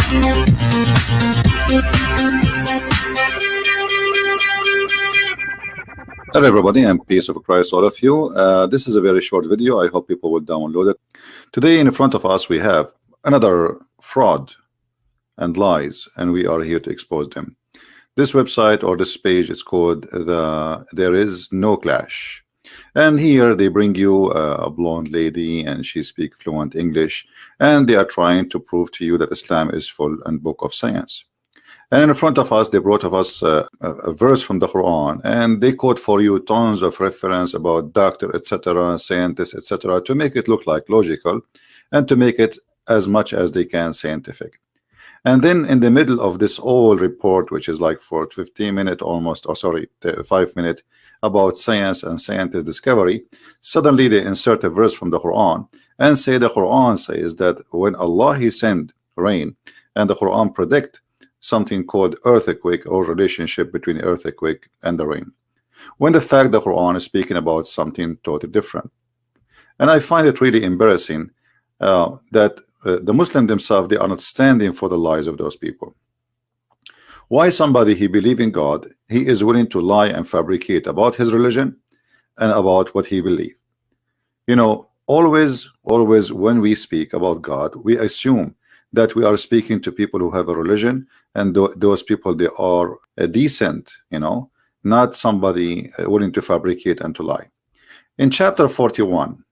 Hello everybody, and peace of Christ all of you. This is a very short video. I hope people will download it. Today in front of us we have another fraud and lies, and we are here to expose them. This website or this page is called There Is No Clash, and here they bring you a blonde lady and she speaks fluent English, and they are trying to prove to you that Islam is full and book of science. And in front of us, they brought of us a verse from the Quran, and they quote for you tons of reference about doctor, etc., scientists, etc., to make it look like logical and to make it as much as they can scientific. And then in the middle of this whole report, which is like for 15 minutes almost, or sorry, 5 minutes, about science and scientist discovery, suddenly they insert a verse from the Quran and say the Quran says that when Allah He send rain, and the Quran predict something called earthquake or relationship between earthquake and the rain, when the fact the Quran is speaking about something totally different. And I find it really embarrassing that the Muslims themselves, they are not standing for the lies of those people. Why somebody he believe in God, he is willing to lie and fabricate about his religion and about what he believe? You know, always when we speak about God, we assume that we are speaking to people who have a religion, and those people, they are decent, you know, not somebody willing to fabricate and to lie. In chapter 41,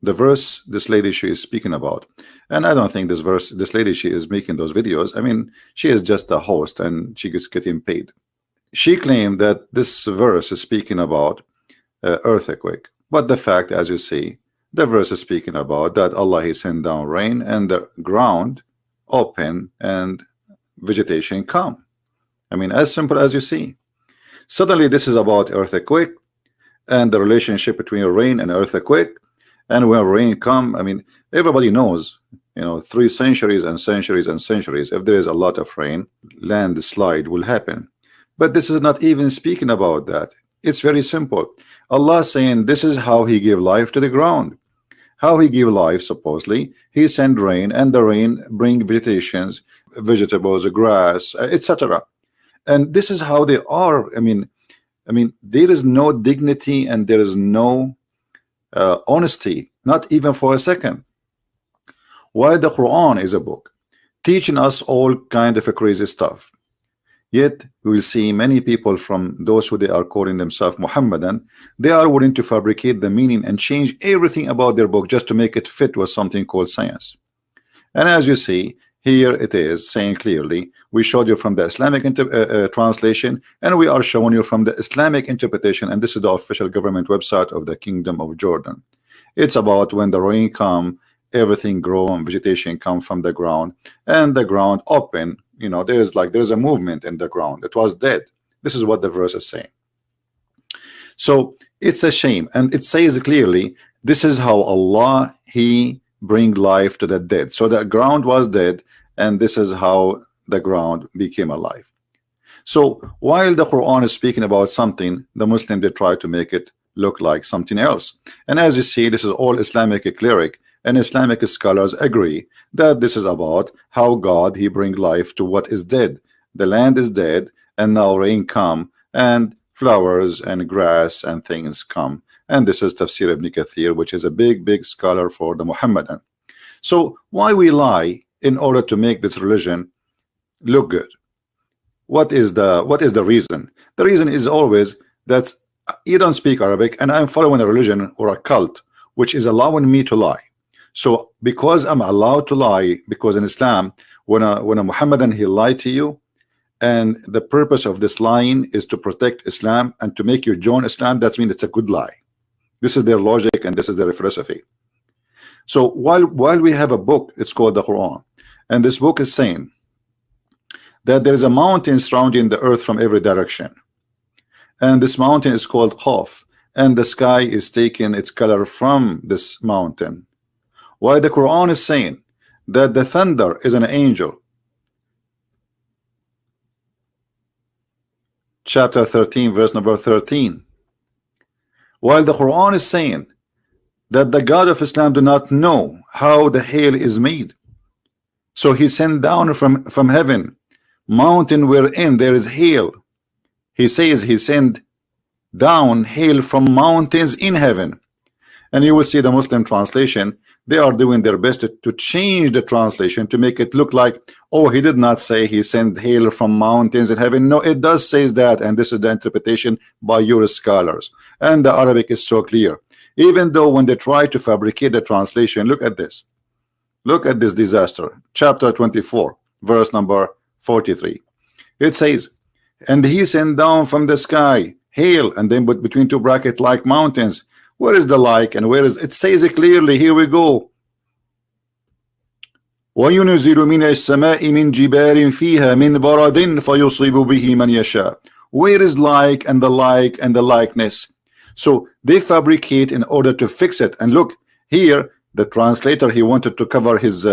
the verse this lady she is speaking about, and I don't think this lady she is making those videos, I mean, she is just a host and she is getting paid. She claimed that this verse is speaking about earthquake, but the fact, as you see, the verse is speaking about that Allah He sent down rain and the ground open and vegetation come. I mean, as simple as you see. Suddenly this is about earthquake and the relationship between rain and earthquake. And when rain come, I mean, everybody knows, you know, 3 centuries and centuries and centuries, if there is a lot of rain, landslide will happen. But this is not even speaking about that. It's very simple. Allah saying this is how He gave life to the ground. How He give life, supposedly, He send rain, and the rain bring vegetations, vegetables, grass, etc. And this is how they are. I mean, there is no dignity and there is no honesty, not even for a second. While the Quran is a book teaching us all kind of a crazy stuff, yet we will see many people from those who they are calling themselves Muhammadan, they are willing to fabricate the meaning and change everything about their book just to make it fit with something called science. And as you see here, it is saying clearly, we showed you from the Islamic translation, and we are showing you from the Islamic interpretation, and this is the official government website of the Kingdom of Jordan. It's about when the rain come, everything grow and vegetation come from the ground, and the ground open. You know, there's a movement in the ground. It was dead. This is what the verse is saying. So it's a shame, and it says clearly this is how Allah He bring life to the dead. So the ground was dead, and this is how the ground became alive. So while the Quran is speaking about something, the Muslim, they try to make it look like something else. And as you see, this is all Islamic cleric, and Islamic scholars agree that this is about how God He bring life to what is dead. The land is dead, and now rain come, and flowers and grass and things come. And this is Tafsir Ibn Kathir, which is a big scholar for the Muhammadan. So why we lie in order to make this religion look good? What is the reason? The reason is always that you don't speak Arabic, and I'm following a religion or a cult which is allowing me to lie. So because I'm allowed to lie, because in Islam, when a Muhammadan, he lied to you, and the purpose of this lying is to protect Islam and to make you join Islam, that means it's a good lie. This is their logic and this is their philosophy. So while we have a book, it's called the Quran, and this book is saying that there is a mountain surrounding the earth from every direction, and this mountain is called Qaf, and the sky is taking its color from this mountain, while the Quran is saying that the thunder is an angel. Chapter 13, verse number 13. While the Quran is saying that the God of Islam do not know how the hail is made. So he sent down from heaven mountain wherein there is hail. He says he sent down hail from mountains in heaven. And you will see the Muslim translation, they are doing their best to change the translation to make it look like, oh, he did not say he sent hail from mountains in heaven. No, it does say that, and this is the interpretation by your scholars. And the Arabic is so clear. Even though when they try to fabricate the translation, look at this. Look at this disaster. Chapter 24, verse number 43. It says, and he sent down from the sky hail, and then put between two brackets like mountains. Where is the like and where is it? Says it clearly. Here we go. وَيُنْزِلُ مِنَ السَّمَاءِ مِنْ جِبَالٍ فِيهَا مِنْ بَرَدٍ فَيُصِيبُ بِهِ مَنْ يَشَاءُ. Where is like and the like and the likeness? So they fabricate in order to fix it. And look here, the translator, he wanted to cover his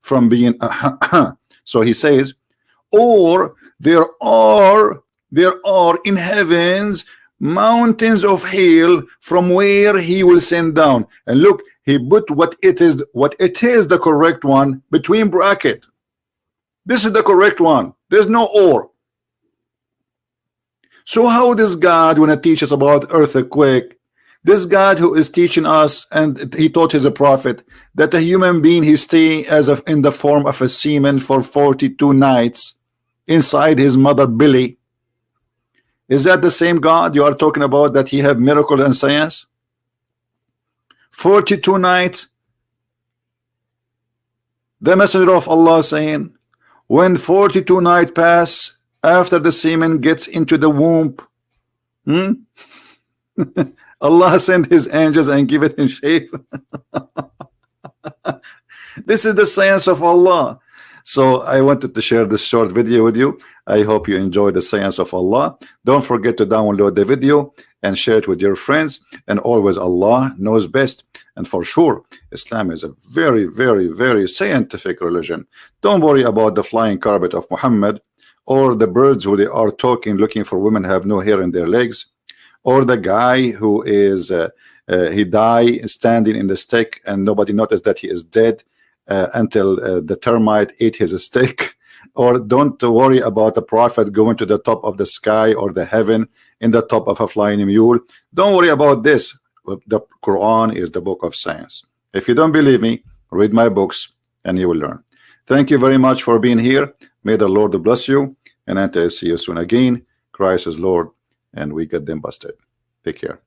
from being so he says, or there are in heavens mountains of hail from where he will send down. And look, he put what it is the correct one between bracket. This is the correct one. There's no or. So how does God want to teach us about earthquake? This God who is teaching us, and he taught his prophet that a human being, he stay as of in the form of a semen for 42 nights inside his mother belly. Is that the same God you are talking about, that he have miracle and science? 42 nights. The messenger of Allah saying, when 42 nights pass after the semen gets into the womb, Allah sent his angels and give it in shape. This is the science of Allah. So I wanted to share this short video with you. I hope you enjoy the science of Allah. Don't forget to download the video and share it with your friends. And always, Allah knows best. And for sure, Islam is a very, very, very scientific religion. Don't worry about the flying carpet of Muhammad, or the birds who they are talking, looking for women have no hair in their legs, or the guy who is he died standing in the stick and nobody noticed that he is dead until the termite ate his stick. Or don't worry about the prophet going to the top of the sky or the heaven in the top of a flying mule. Don't worry about this. The Quran is the book of science. If you don't believe me, read my books and you will learn. Thank you very much for being here. May the Lord bless you, and until I see you soon again. Christ is Lord, and we get them busted. Take care.